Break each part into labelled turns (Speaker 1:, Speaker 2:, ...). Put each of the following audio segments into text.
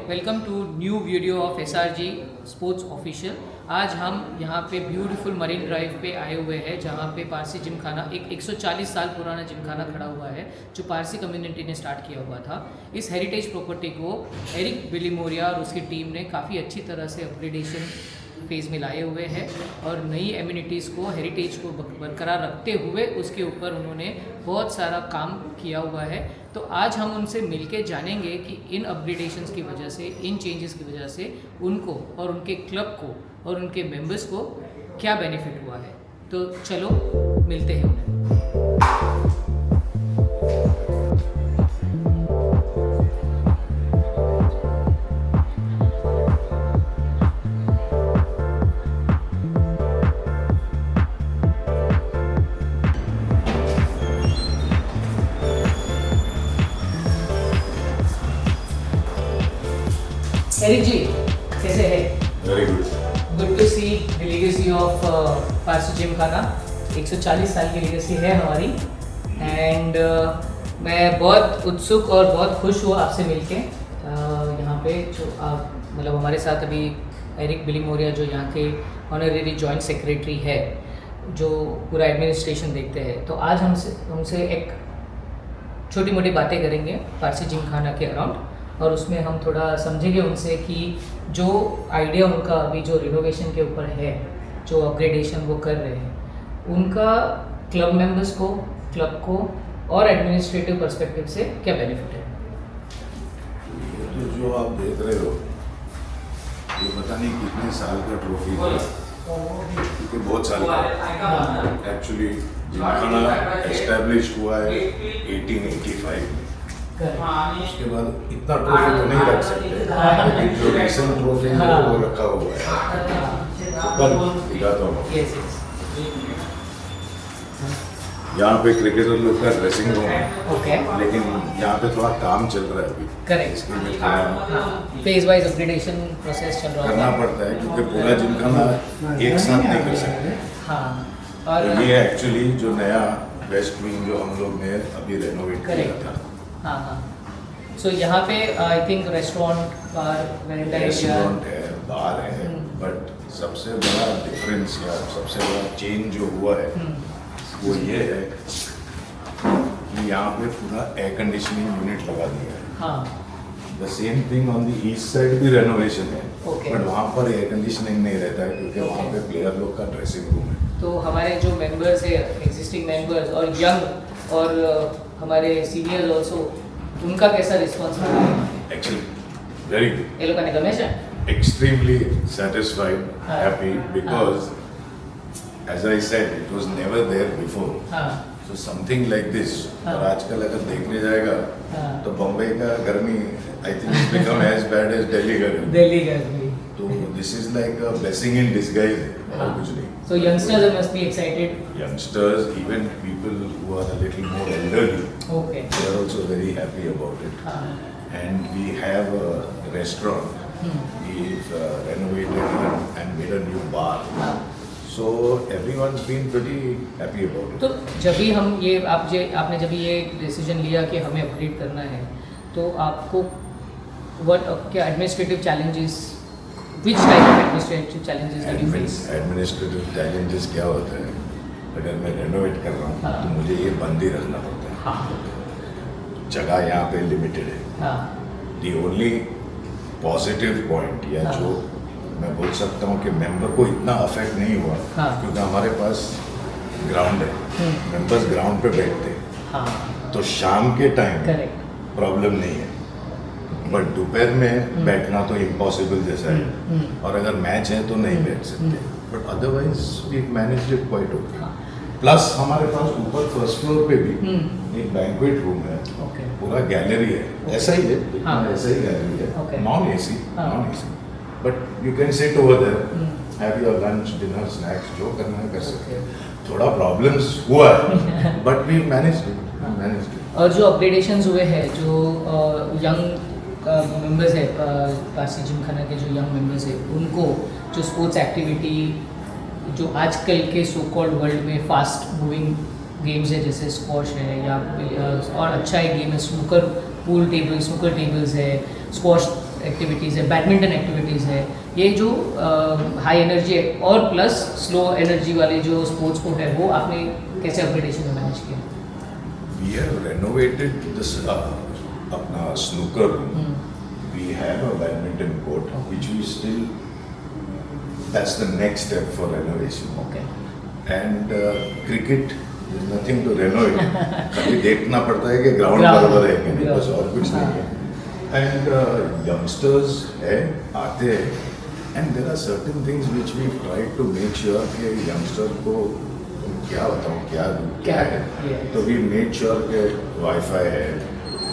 Speaker 1: Welcome to new video of SRG sports official. आज हम यहाँ पे ब्यूटीफुल मरीन ड्राइव पे आए हुए हैं, जहाँ पे पारसी जिम खाना, एक 140 साल पुराना जिम खाना खड़ा हुआ है जो पारसी कम्युनिटी ने स्टार्ट किया हुआ था। इस हेरिटेज प्रॉपर्टी को एरिक बिलीमोरिया और उसकी टीम ने काफ़ी अच्छी तरह से अपग्रेडेशन फेज़ में लाए हुए हैं और नई एम्यूनिटीज़ को, हेरिटेज को बरकरार रखते हुए उसके ऊपर उन्होंने बहुत सारा काम किया हुआ है। तो आज हम उनसे मिलके जानेंगे कि इन अपग्रेडेशंस की वजह से, इन चेंजेस की वजह से उनको और उनके क्लब को और उनके मेंबर्स को क्या बेनिफिट हुआ है। तो चलो मिलते हैं उन्हें। एरिक जी कैसे है?
Speaker 2: Very good.
Speaker 1: Good to see the legacy of Parsi gymkhana. 140 साल की लेगेसी है हमारी एंड मैं बहुत उत्सुक और बहुत खुश हुआ आपसे मिलके। यहाँ पे जो आप मतलब हमारे साथ अभी एरिक बिलीमोरिया जो यहाँ के ऑनरेरी जॉइंट सेक्रेटरी है, जो पूरा एडमिनिस्ट्रेशन देखते हैं, तो आज हमसे एक छोटी मोटी बातें करेंगे पारसी जिम खाना के अराउंड, और उसमें हम थोड़ा समझेंगे उनसे कि जो आइडिया उनका अभी जो रिनोवेशन के ऊपर है, जो अपग्रेडेशन वो कर रहे हैं, उनका क्लब मेंबर्स को, क्लब को और एडमिनिस्ट्रेटिव पर्सपेक्टिव से क्या बेनिफिट है।
Speaker 2: ये तो जो आप देख रहे हो, ये पता नहीं कितने साल का ट्रॉफी है, क्योंकि बहुत साल का एक्चुअली जिमखाना एस्टेब्लिश हुआ है 1885 में। उसके बाद इतना ट्रॉफी तो नहीं रख सकते, लेकिन जो रिसेंट ट्रॉफी है वो रखा हुआ है। कल दिखाता हूँ। यहाँ पे क्रिकेटर लोग का ड्रेसिंग रूम है, लेकिन यहाँ पे थोड़ा काम चल रहा है अभी।
Speaker 1: करेक्ट,
Speaker 2: इसके लिए थोड़ा
Speaker 1: फेज वाइज अपग्रेडेशन प्रोसेस चल रहा
Speaker 2: करना
Speaker 1: है।
Speaker 2: पड़ता है, क्योंकि पूरा जिमखाना एक साथ नहीं कर सकते।
Speaker 1: हाँ,
Speaker 2: और
Speaker 1: और
Speaker 2: ये एक्चुअली जो नया वेस्ट विंग जो हम लोग ने अभी रेनोवेट किया
Speaker 1: करेक्ट,
Speaker 2: था,
Speaker 1: हाँ हाँ। सो यहाँ पे I think restaurant, bar, veranda area,
Speaker 2: restaurant है, बार है, बट सबसे बड़ा डिफरेंस या सबसे बड़ा चेंज जो हुआ है वो ये है कि यहाँ पे पूरा एयर कंडीशनिंग यूनिट लगा दिया है।
Speaker 1: हाँ
Speaker 2: the same thing on the east side भी रेनोवेशन है,
Speaker 1: Okay.
Speaker 2: बट वहाँ पर एयर कंडीशनिंग नहीं रहता है, क्योंकि वहाँ पे प्लेयर लोग का ड्रेसिंग रूम है।
Speaker 1: तो हमारे जो मेंबर्स है, एग्जिस्टिंग मेंबर्स और यंग और हमारे सीनियर्स ऑल्सो, उनका कैसा रिस्पॉन्स रहा है?
Speaker 2: एक्चुअली वेरी गुड,
Speaker 1: ये लोग ने गमेश है?
Speaker 2: extremely satisfied,
Speaker 1: हाँ.
Speaker 2: happy, because as I said, it was never there before.
Speaker 1: हाँ
Speaker 2: So something like this.
Speaker 1: हाँ.
Speaker 2: और आजकल अगर देखने जाएगा
Speaker 1: हाँ.
Speaker 2: तो बम्बई का गर्मी I think it's become as bad as Delhi का गर्मी.
Speaker 1: दिल्ली गर्मी।
Speaker 2: तो this is like a blessing in disguise, और कुछ नहीं.
Speaker 1: So youngsters must be excited.
Speaker 2: Youngsters, even people who are a little more elderly,
Speaker 1: Okay.
Speaker 2: they are also very happy about it.
Speaker 1: हाँ
Speaker 2: And we have a restaurant. We've renovated and made a new bar.
Speaker 1: हाँ।
Speaker 2: So everyone's been pretty happy about it.
Speaker 1: तो जब भी हम ये आपने जब भी ये डिसीजन लिया कि हमें अपग्रेड करना है, तो आपको क्या administrative challenges, which type of administrative challenges did you face?
Speaker 2: Administrative challenges क्या होता है, अगर मैं रेनोवेट कर रहा हूँ
Speaker 1: हाँ.
Speaker 2: तो मुझे ये बंद ही रखना पड़ता है।
Speaker 1: हाँ
Speaker 2: जगह यहाँ पे लिमिटेड है।
Speaker 1: हाँ
Speaker 2: दी ओनली पॉजिटिव पॉइंट या
Speaker 1: हाँ.
Speaker 2: जो मैं बोल सकता हूँ कि मेंबर को इतना अफेक्ट नहीं हुआ,
Speaker 1: हाँ.
Speaker 2: क्योंकि हमारे पास ग्राउंड है, मेंबर्स ग्राउंड पे बैठते हैं,
Speaker 1: हाँ
Speaker 2: तो शाम के टाइम
Speaker 1: करेक्ट।
Speaker 2: प्रॉब्लम नहीं है, बट दोपहर में बैठना तो इम्पॉसिबल जैसा है, और अगर मैच है तो नहीं बैठ सकते, but otherwise we managed it quite okay.
Speaker 1: हाँ
Speaker 2: प्लस हमारे पास ऊपर फर्स्ट फ्लोर पे भी एक बैंक्वेट रूम है,
Speaker 1: ओके
Speaker 2: पूरा गैलरी है, ऐसा ही है,
Speaker 1: हाँ.
Speaker 2: ऐसा ही गैलरी है,
Speaker 1: Okay.
Speaker 2: नॉन एसी,
Speaker 1: हाँ.
Speaker 2: Non AC, but you can sit over there, have your lunch, dinner, snacks, जो करना है कर सकते हैं। थोड़ा प्रॉब्लम्स हुआ है, बट वी मैनेज्ड इट।
Speaker 1: और जो अपग्रेडेशंस हुए हैं, जो यंग मेंबर्स है, पारसी जिम खाना के जो यंग मेंबर्स है, उनको जो स्पोर्ट्स एक्टिविटी, जो आजकल के सो कॉल्ड वर्ल्ड में फास्ट मूविंग गेम्स है, जैसे स्क्वॉश है या और अच्छा एक गेम है snooker, pool table, snooker tables है, स्क्वॉश एक्टिविटीज़ है, बैडमिंटन एक्टिविटीज़ है, ये जो हाई एनर्जी और प्लस स्लो एनर्जी वाले जो स्पोर्ट्स को है वो आपने कैसे अपग्रेडेशन में मैनेज किया?
Speaker 2: We have renovated this अपना snooker room. We have a badminton court, which we still. That's the next step for renovation.
Speaker 1: Okay
Speaker 2: And cricket, there's nothing to renovate. खाली देखना पड़ता है कि ग्राउंड
Speaker 1: Ground.
Speaker 2: बराबर है कि नहीं,
Speaker 1: Yeah.
Speaker 2: बस और कुछ
Speaker 1: हाँ.
Speaker 2: नहीं है. And youngsters है आते हैं. And there are certain things which we try to make sure कि youngster को क्या बताऊँ क्या है.
Speaker 1: Yeah.
Speaker 2: तो we made sure कि Wi-Fi है.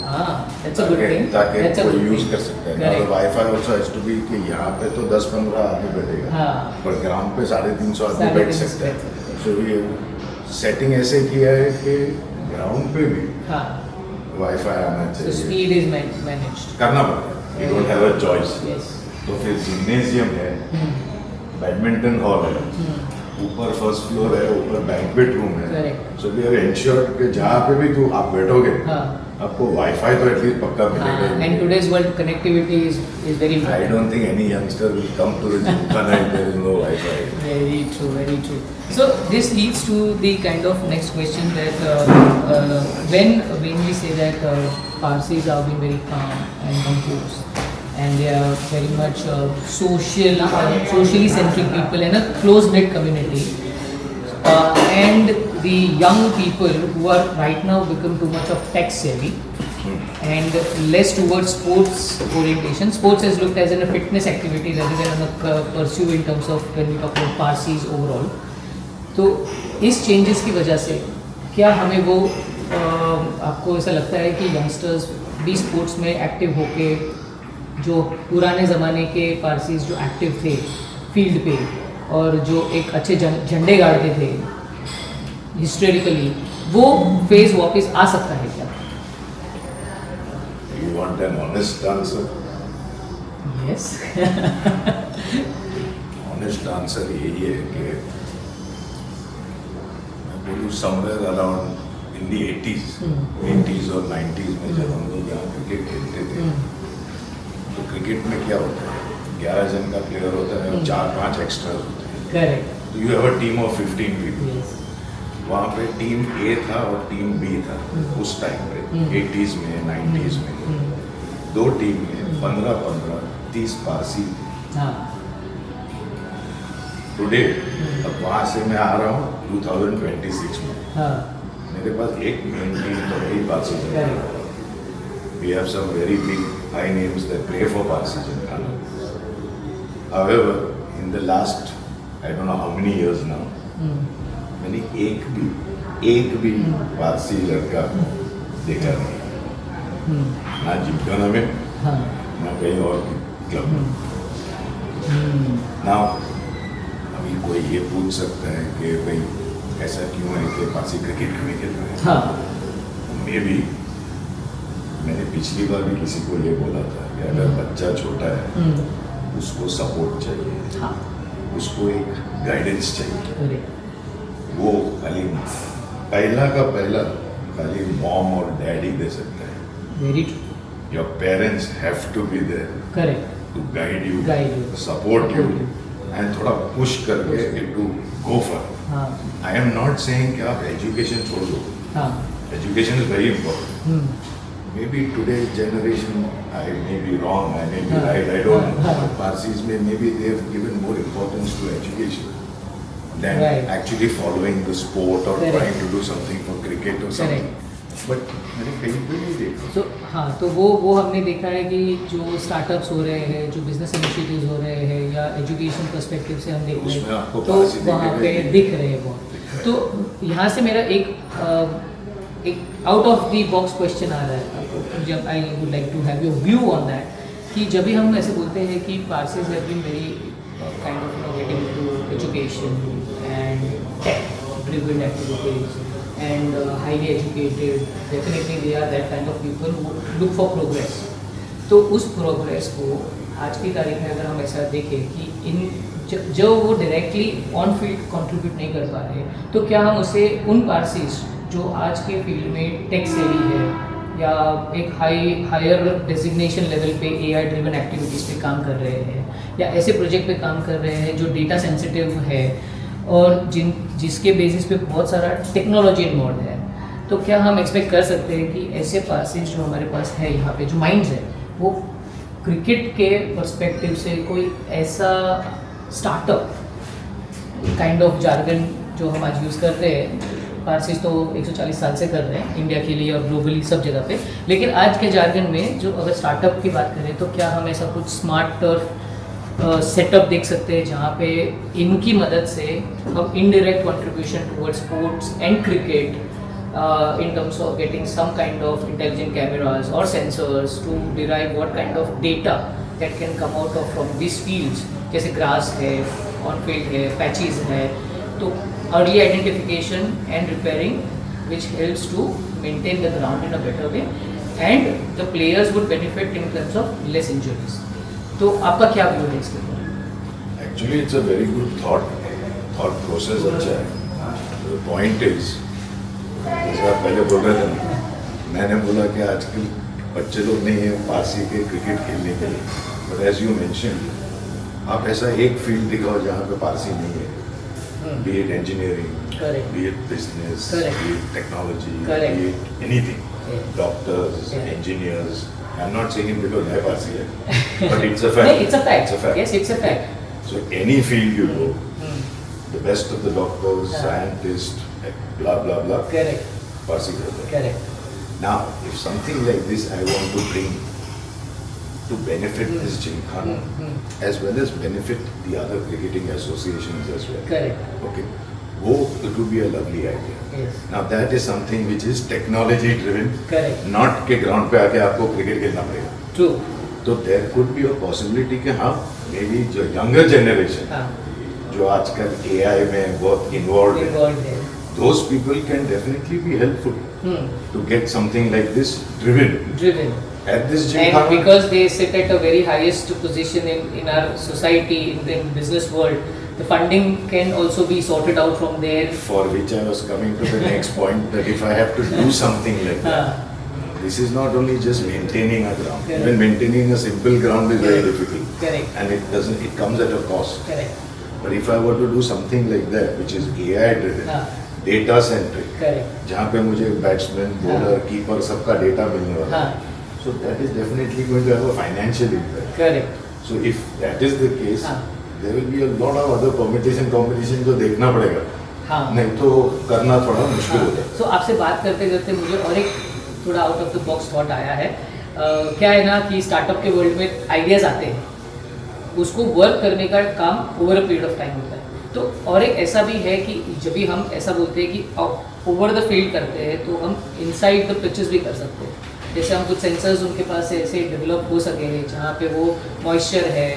Speaker 1: हाँ, that's a good thing.
Speaker 2: ताकि
Speaker 1: That's a
Speaker 2: कोई
Speaker 1: good
Speaker 2: यूज
Speaker 1: thing.
Speaker 2: कर सकता है.
Speaker 1: Correct.
Speaker 2: Wifi also has to be कि यहाँ पे तो 10-15 आदमी बैठेगा,
Speaker 1: हाँ.
Speaker 2: पर ग्राउंड पे 350 आदमी
Speaker 1: 350
Speaker 2: बैठ सकते
Speaker 1: बैठ सकते
Speaker 2: हैं. सो ये सेटिंग ऐसे किया है कि ग्राउंड पे भी
Speaker 1: हाँ,
Speaker 2: वाईफाई आना
Speaker 1: so
Speaker 2: चाहिए.
Speaker 1: speed is managed.
Speaker 2: करना पड़ता है. You don't have a choice.
Speaker 1: Yes.
Speaker 2: तो फिर जिम्नेजियम है, बैडमिंटन हॉल है, ऊपर फर्स्ट फ्लोर है, ऊपर बैंक्वेट रूम है.
Speaker 1: Correct.
Speaker 2: So we have ensured कि जहाँ पे भी तू आप बैठोगे
Speaker 1: हाँ.
Speaker 2: आपको वाईफाई तो एटलीस्ट पक्का मिलेगा.
Speaker 1: And today's world connectivity is very
Speaker 2: I
Speaker 1: important.
Speaker 2: don't think any youngster will come to the Gymkhana if there is no Wi-Fi.
Speaker 1: Very true, very true. So this leads to the kind of next question that when we say that Parsis are being very calm and composed, and they are very much socially centric people and a close knit community, and the young people who are right now become too much of tech savvy and less towards sports orientation. Sports is looked as a fitness activity rather than a pursue in terms of when we talk about Parsis overall. तो इस changes की वजह से क्या हमें वो आपको ऐसा लगता है कि यंगस्टर्स भी स्पोर्ट्स में एक्टिव होके जो पुराने ज़माने के पारसीज जो एक्टिव थे फील्ड पे और जो एक अच्छे झंडे गाड़ते थे हिस्टोरिकली, वो फेज वापस आ सकता है क्या?
Speaker 2: You want an honest answer?
Speaker 1: Yes.
Speaker 2: Honest answer यही है कि मैं बोलूँ somewhere around in the 80s और 90s में जब हम लोग यहाँ क्रिकेट खेलते थे, तो क्रिकेट में क्या होता है, 11 जन का प्लेयर होता है और 4-5 एक्स्ट्रा होते हैं.
Speaker 1: करेक्ट.
Speaker 2: तो you have a team of 15 people.
Speaker 1: Yes.
Speaker 2: वहाँ पे टीम ए था और टीम बी था उस टाइम पे 80s में 90s में. दो टीम में 15-15 30 पारसी.
Speaker 1: हाँ.
Speaker 2: टुडे अब वहाँ से मैं आ रहा हूँ 2026 में,
Speaker 1: हाँ.
Speaker 2: मेरे पास एक मेन टीम तो वही Parsi.
Speaker 1: Correct.
Speaker 2: We have some very big high names that play for Parsi Gymkhana. However, in the last I don't know how many years now, मैंने एक भी पारसी लड़का देखा नहीं, ना जिमखाना में
Speaker 1: हाँ.
Speaker 2: ना कहीं और क्लब में. ना अभी कोई ये पूछ सकता है कि भाई ऐसा क्यों है कि पारसी क्रिकेट क्यों नहीं खेल रहे हैं.
Speaker 1: हाँ.
Speaker 2: मे भी मैंने पिछली बार भी किसी को ये बोला था कि अगर बच्चा छोटा है उसको सपोर्ट चाहिए,
Speaker 1: हाँ.
Speaker 2: उसको एक गाइडेंस चाहिए.
Speaker 1: करेक्ट.
Speaker 2: वो खाली पहला का पहला खाली मॉम और डैडी दे सकता है.
Speaker 1: Very true.
Speaker 2: Your parents have to be there
Speaker 1: correct.
Speaker 2: To guide you,
Speaker 1: Guide you.
Speaker 2: Support you and थोड़ा पुश करके टू गो फॉर.
Speaker 1: हाँ.
Speaker 2: आई एम नॉट सेइंग कि आप एजुकेशन छोड़ दो.
Speaker 1: हाँ.
Speaker 2: Education is very important. Maybe today's generation, I may be wrong, I may be right, I don't know. But Parsis maybe they've given more importance to education than
Speaker 1: Right.
Speaker 2: actually following the sport or
Speaker 1: Correct.
Speaker 2: trying to do something for cricket or something. But मैंने कहीं पे नहीं देखा.
Speaker 1: तो हाँ, तो वो हमने देखा है कि जो स्टार्टअप्स हो रहे हैं, जो बिजनेस इनिशिएटिव्स हो रहे हैं या एजुकेशन पर्सपेक्टिव से हम देख रहे
Speaker 2: उसमें आपको
Speaker 1: हैं तो
Speaker 2: पारसी
Speaker 1: वहाँ पे
Speaker 2: दिखेगा ही.
Speaker 1: दिख रहे हैं बहुत. तो यहाँ से मेरा एक out of the box question आ रहा है आपको, जब I would like to have your view on that, कि जब भी हम ऐसे बोलते हैं कि Parsis have been very kind of getting to education and tech driven activities and highly educated, definitely they are that kind of people who look for progress. तो उस प्रोग्रेस को आज की तारीख में अगर हम ऐसा देखें कि जो वो डायरेक्टली ऑन फील्ड कंट्रीब्यूट नहीं कर पा रहे, तो क्या हम उसे उन पारसीज जो आज के फील्ड में टेक सेवी है या एक हायर डेजिग्नेशन लेवल पे एआई ड्रिवन एक्टिविटीज़ पे काम कर रहे हैं, या ऐसे प्रोजेक्ट पे काम कर रहे हैं जो डेटा सेंसिटिव है और जिसके बेसिस पे बहुत सारा टेक्नोलॉजी इन्वॉल्व है, तो क्या हम एक्सपेक्ट कर सकते हैं कि ऐसे पासेज जो हमारे पास है यहाँ पे जो माइंड्स है वो क्रिकेट के पर्सपेक्टिव से कोई ऐसा स्टार्टअप काइंड ऑफ जार्गन जो हम आज यूज़ करते हैं, पारसीज तो 140 साल से कर रहे हैं इंडिया के लिए और ग्लोबली सब जगह पे, लेकिन आज के जार्गन में जो अगर स्टार्टअप की बात करें तो क्या हम ऐसा कुछ स्मार्ट टर्फ सेटअप देख सकते हैं जहाँ पे इनकी मदद से हम indirect contribution towards sports and cricket in terms of getting some kind of intelligent cameras or sensors to derive what kind of data that can come out of from these fields, जैसे grass है, on field है, patches है, तो early identification and repairing which helps to maintain the ground in a better way and the players would benefit in terms of less injuries. तो आपका क्या view है इसके ऊपर?
Speaker 2: Actually, it's a very good thought process अच्छा है. The point is, जैसे आप पहले बोल रहे थे ना, मैंने बोला कि आजकल बच्चे लोग नहीं हैं पारसी के क्रिकेट खेलने के लिए, बट एज यू मेंशन आप ऐसा एक फील्ड दिखाओ जहाँ पे पारसी नहीं है, B it engineering, B it business, B it technology, B it anything, doctors, engineers. I am not saying because मैं पारसी है, but it's a fact.
Speaker 1: It's a fact. Yes, it's a fact.
Speaker 2: So any field you go, the best of the doctors, scientists, blah blah blah.
Speaker 1: Correct.
Speaker 2: Parsi brother.
Speaker 1: Correct.
Speaker 2: Now, if something like this I want to bring to benefit this Gymkhana, as well as benefit the other cricketing associations as well.
Speaker 1: Correct.
Speaker 2: Okay. It would be a lovely idea.
Speaker 1: Yes.
Speaker 2: Now that is something which is technology driven.
Speaker 1: Correct.
Speaker 2: Not के ground पे आके आपको cricket खेलना पड़ेगा.
Speaker 1: True.
Speaker 2: तो there could be a possibility कि हाँ, maybe जो younger generation,
Speaker 1: हाँ.
Speaker 2: जो आजकल AI में बहुत involved है,
Speaker 1: है.
Speaker 2: those people can definitely be helpful to get something like this driven at this
Speaker 1: And
Speaker 2: Gymkhana.
Speaker 1: because they sit at a very highest position in our society, in the business world, the funding can also be sorted out from there.
Speaker 2: For which I was coming to the next point, that if I have to do something like that, this is not only just maintaining a ground.
Speaker 1: Correct.
Speaker 2: Even maintaining a simple ground is very difficult.
Speaker 1: Correct.
Speaker 2: And it comes at a cost.
Speaker 1: Correct.
Speaker 2: But if I were to do something like that, which is AI driven, data centric,
Speaker 1: Correct.
Speaker 2: जहाँ पे मुझे batsman, bowler, keeper सबका data मिलने वाला है, so that is definitely going to have a financial impact.
Speaker 1: Correct.
Speaker 2: So if that is the case, there will be a lot of other competition जो देखना पड़ेगा. नहीं तो करना थोड़ा मुश्किल होता है.
Speaker 1: So आपसे बात करते करते मुझे और एक थोड़ा out of the box thought आया है. क्या है ना कि स्टार्टअप के वर्ल्ड में आइडियाज आते हैं, उसको वर्क करने का काम over a period of time होता है. तो और एक ऐसा भी है कि जब भी हम ऐसा बोलते हैं कि ओवर द फील्ड करते हैं तो हम इनसाइड द पिचेस भी कर सकते हैं. जैसे हम कुछ सेंसर्स उनके पास ऐसे डेवलप हो सके हैं जहाँ पे वो मॉइस्चर है,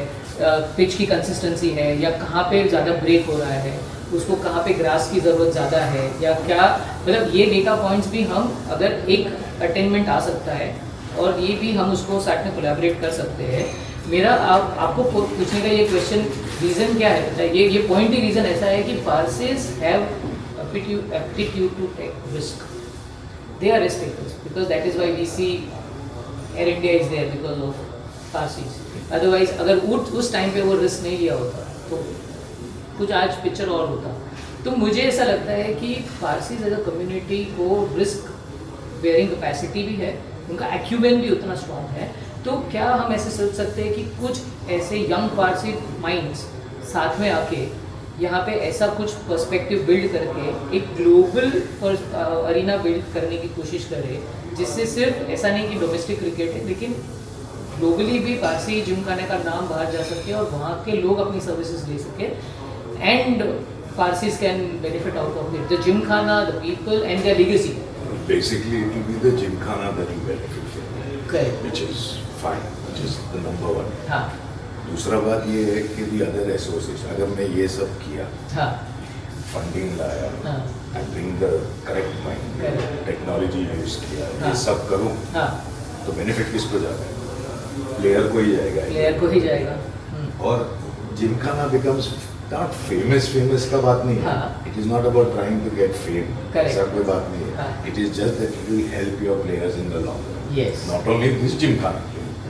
Speaker 1: पिच की कंसिस्टेंसी है, या कहाँ पे ज़्यादा ब्रेक हो रहा है, उसको कहाँ पे ग्रास की ज़रूरत ज़्यादा है, या क्या, मतलब ये डेटा पॉइंट्स भी हम अगर एक अटेनमेंट आ सकता है और ये भी हम उसको साथ में कोलैबोरेट कर सकते हैं. मेरा आपको पूछने का ये क्वेश्चन रीज़न क्या है पता है, ये पॉइंट ही रीज़न ऐसा है कि Parsis have aptitude to take risk. They are risk takers because that is why we see Air India is there because of Parsis. Otherwise अगर उस टाइम पे वो रिस्क नहीं लिया होता तो कुछ आज पिक्चर और होता. तो मुझे ऐसा लगता है कि पारसीज एज अ कम्युनिटी को रिस्क बेयरिंग कैपेसिटी भी है, उनका एक्यूमेन भी उतना स्ट्रॉन्ग है. तो क्या हम ऐसे सोच सकते हैं कि कुछ ऐसे यंग पारसी माइंड्स साथ में आके यहाँ पे ऐसा कुछ पर्सपेक्टिव बिल्ड करके एक ग्लोबल अरीना बिल्ड करने की कोशिश करें, जिससे सिर्फ ऐसा नहीं कि डोमेस्टिक क्रिकेट है लेकिन ग्लोबली भी पारसी जिमखाना का नाम बाहर जा सके और वहाँ के लोग अपनी सर्विसेज ले सके and Parsis can benefit out of it, the gymkhana, the people and their legacy.
Speaker 2: Basically, it will be the Gymkhana that you benefit from.
Speaker 1: Correct.
Speaker 2: Which is fine, which is the number one.
Speaker 1: हाँ.
Speaker 2: दूसरा बात ये है कि the other association, अगर मैं ये सब किया,
Speaker 1: हाँ.
Speaker 2: फंडिंग लाया,
Speaker 1: हाँ.
Speaker 2: and bring the correct mind,
Speaker 1: Correct.
Speaker 2: Technology use किया,
Speaker 1: हाँ.
Speaker 2: ये सब करूँ,
Speaker 1: हाँ.
Speaker 2: तो बेनिफिट किसको जाता है? प्लेयर को ही जाएगा.
Speaker 1: प्लेयर को ही जाएगा.
Speaker 2: और जिमखाना becomes नॉट फेमस का बात नहीं है.
Speaker 1: हाँ.
Speaker 2: It is not about trying to get fame.
Speaker 1: Correct.
Speaker 2: ऐसा कोई बात नहीं है.
Speaker 1: हाँ.
Speaker 2: It is just that it will help your players in the long run.
Speaker 1: Yes.
Speaker 2: Not only this Gymkhana.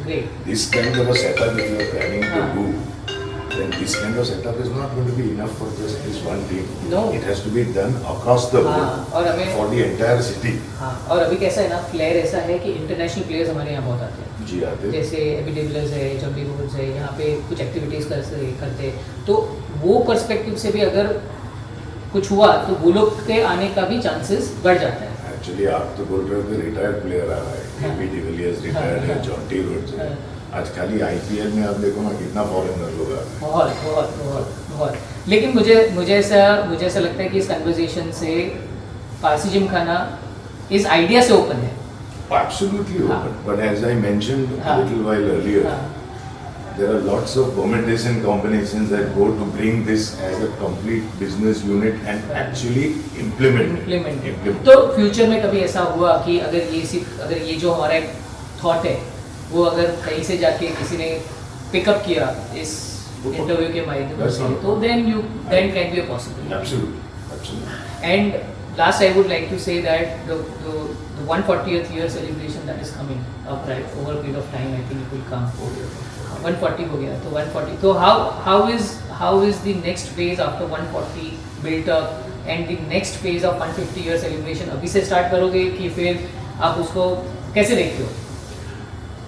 Speaker 1: Great.
Speaker 2: This kind of a setup if you are planning to
Speaker 1: हाँ.
Speaker 2: do, then this kind of setup is not going to be enough for just this one team.
Speaker 1: No.
Speaker 2: It has to be done across the
Speaker 1: हाँ,
Speaker 2: board
Speaker 1: और हमें
Speaker 2: for the entire city.
Speaker 1: हाँ, और अभी कैसा है ना, फ्लेयर ऐसा है कि इंटरनेशनल प्लेयर्स हमारे यहाँ बहुत आते हैं.
Speaker 2: जी आते.
Speaker 1: जैसे एबी डिविलियर्स है, जम्बी वुड्स है, यहाँ पे कुछ एक्टिविटीज़ करते हैं. तो वो पर्सपेक्टिव से भी अगर कुछ हुआ तो वो लोग के आने का भी चांसेस बढ़ जाता है.
Speaker 2: Actually आप तो बोल रहे हो कि रिटायर्ड प्लेयर आ रहा है.
Speaker 1: हाँ.
Speaker 2: एबी डिविलियर्स रिटायर्ड
Speaker 1: हाँ,
Speaker 2: है,
Speaker 1: हाँ.
Speaker 2: जॉन्टी रोड्स है.
Speaker 1: हाँ.
Speaker 2: आज खाली आईपीएल में आप देखो ना कितना फॉरेनर लोग आ रहे हैं.
Speaker 1: बहुत बहुत बहुत बहुत. लेकिन मुझे ऐसा लगता है कि इस कन्वर्सेशन से पारसी जिमखाना इस आइडिया से ओपन है.
Speaker 2: Absolutely
Speaker 1: हाँ.
Speaker 2: open. But as I mentioned a
Speaker 1: हाँ.
Speaker 2: little while earlier,
Speaker 1: हाँ.
Speaker 2: there are lots of permutation combinations that go to bring this as a complete business unit and actually implement it.
Speaker 1: तो future में कभी ऐसा हुआ कि अगर ये जो हमारा एक थॉट है वो अगर कहीं से जाके किसी ने पिकअप किया इस इंटरव्यू के माध्यम से, तो then can be a possibility.
Speaker 2: Absolutely.
Speaker 1: And last I would like to say that the 140th year celebration that is coming up, right, over a period of time, I think it will come. 140 हो गया, तो 140. तो how is the next phase after 140 built up and the next phase of 150 year celebration अभी से start करोगे कि फिर आप उसको कैसे देखते हो?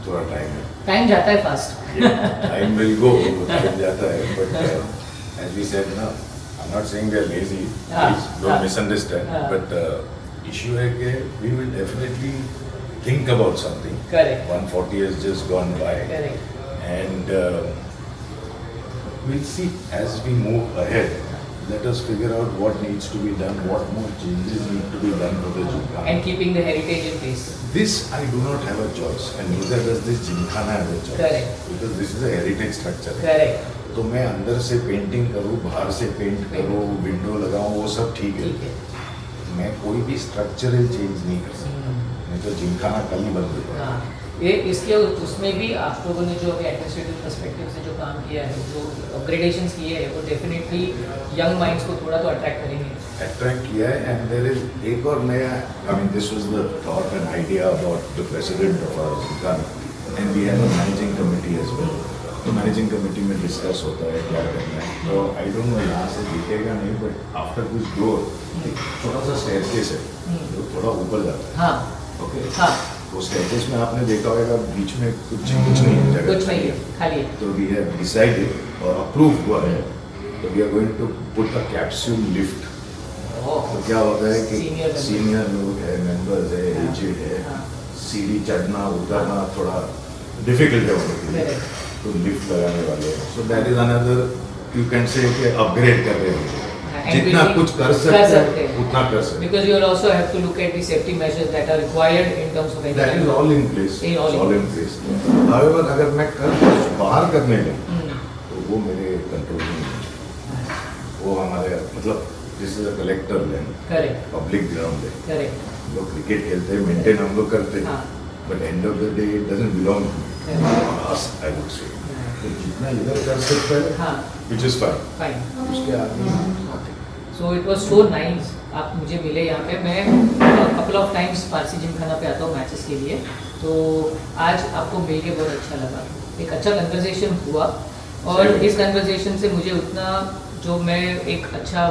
Speaker 2: थोड़ा टाइम है.
Speaker 1: टाइम जाता है fast.
Speaker 2: Time will go. Time जाता है. But as we said now, I'm not saying we are lazy.
Speaker 1: हाँ.
Speaker 2: Please don't
Speaker 1: हाँ.
Speaker 2: misunderstand.
Speaker 1: हाँ.
Speaker 2: But issue है कि we will definitely think about something.
Speaker 1: Correct.
Speaker 2: 140 has just gone by.
Speaker 1: Correct.
Speaker 2: And we'll see as we move ahead. Let us figure out what needs to be done, what more changes need to be done for the Gymkhana.
Speaker 1: And keeping the heritage in place.
Speaker 2: This I do not have a choice, and neither does this Gymkhana have a choice.
Speaker 1: Correct.
Speaker 2: Because this is a heritage structure.
Speaker 1: Correct.
Speaker 2: तो मैं अंदर से painting करूँ, बाहर से paint करूँ, window लगाऊँ, वो सब ठीक है.
Speaker 1: ठीक है.
Speaker 2: मैं कोई भी स्ट्रक्चरल चेंज नहीं कर सकता. नहीं तो जिमखाना कल ही बंद हो जाएगा.
Speaker 1: हाँ, ये इसके उसमें भी आप लोगों ने जो अभी एडमिनिस्ट्रेटिव पर्सपेक्टिव से जो काम किया है, जो अपग्रेडेशंस किए हैं, वो डेफिनेटली यंग माइंड्स को थोड़ा तो अट्रैक्ट करेंगे.
Speaker 2: अट्रैक्ट किया है. एंड देयर इज एक और नया, I mean this was the thought and idea about the president of our gymkhana, and we have a managing committee as well. तो मैनेजिंग कमेटी में डिस्कस होता है क्या करना है. तो आई डोंट नो यहाँ से दिखेगा नहीं, बट आफ्टर दिस डोर एक छोटा सा स्टेयरकेस है जो थोड़ा ऊपर जाता है.
Speaker 1: हाँ.
Speaker 2: ओके.
Speaker 1: हाँ.
Speaker 2: तो स्टेयरकेस में आपने देखा होगा बीच में कुछ नहीं है, जगह
Speaker 1: कुछ नहीं है, खाली है.
Speaker 2: तो वी हैव डिसाइडेड और अप्रूव हुआ है. तो we are going to put a capsule lift. तो क्या होता है कि सीनियर लोग है, मेंबर्स है, एजेड है, सीढ़ी चढ़ना उतरना थोड़ा डिफिकल्ट है उनके लिए, तो लिफ्ट लगाने वाले हैं. So that is another, you can say कि अपग्रेड कर रहे हैं. जितना कुछ कर सकते हैं उतना कर सकते हैं.
Speaker 1: Because you will also have to look at the safety measures that are required in terms of
Speaker 2: That is all in place. All in place. However, अगर मैं कुछ बाहर करने लूँ तो वो मेरे कंट्रोल में नहीं है. वो हमारे मतलब this is a collector land,
Speaker 1: correct,
Speaker 2: public ground है.
Speaker 1: करेक्ट.
Speaker 2: हम लोग क्रिकेट खेलते हैं, मेंटेन हम लोग करते हैं, but end of the day it doesn't belong to us, I would say. तो जितना इधर कर सकता है, which is fine.
Speaker 1: फाइन.
Speaker 2: उसके आगे
Speaker 1: so it was so nice, आप मुझे मिले यहाँ पे. मैं couple of times Parsi Gymkhana पे आता हूँ मैचेस के लिए, तो आज आपको मिल के बहुत अच्छा लगा. एक अच्छा कन्वर्सेशन हुआ, और इस कन्वर्सेशन से मुझे उतना जो मैं एक अच्छा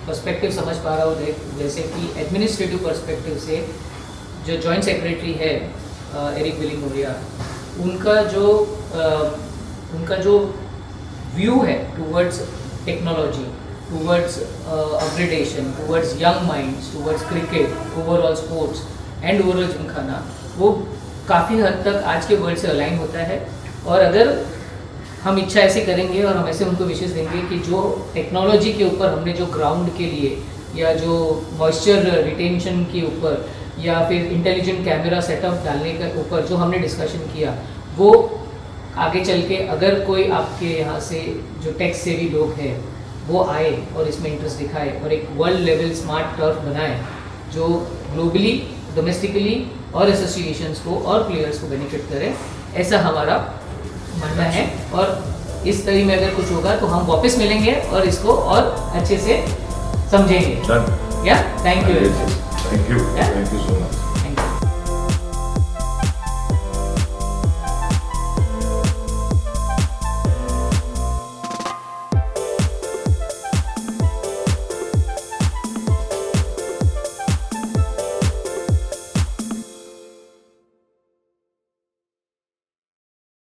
Speaker 1: पर्सपेक्टिव समझ पा रहा हूँ, जैसे कि एडमिनिस्ट्रेटिव पर्सपेक्टिव से जो जॉइंट सेक्रेटरी है एरिक विलिंगोरिया, उनका जो व्यू है towards technology, towards upgradation, towards young minds, towards cricket, overall sports and overall Gymkhana, वो काफ़ी हद तक आज के वर्ल्ड से अलाइन होता है. और अगर हम इच्छा ऐसे करेंगे और हम ऐसे उनको विशेष देंगे कि जो टेक्नोलॉजी के ऊपर हमने जो ग्राउंड के लिए, या जो मॉइस्चर रिटेंशन के ऊपर, या फिर इंटेलिजेंट कैमरा सेटअप डालने के ऊपर जो हमने डिस्कशन किया, वो आगे चल के अगर कोई आपके यहाँ से जो टेक सेवी लोग हैं वो आए और इसमें इंटरेस्ट दिखाए और एक वर्ल्ड लेवल स्मार्ट टर्फ बनाए जो ग्लोबली, डोमेस्टिकली और एसोसिएशंस को और प्लेयर्स को बेनिफिट करे, ऐसा हमारा मानना है. और इस तरी में अगर कुछ होगा तो हम वापस मिलेंगे और इसको और अच्छे से समझेंगे।
Speaker 2: Done.
Speaker 1: या thank you very much.
Speaker 2: Thank you.
Speaker 1: Yeah.
Speaker 2: Thank you so much.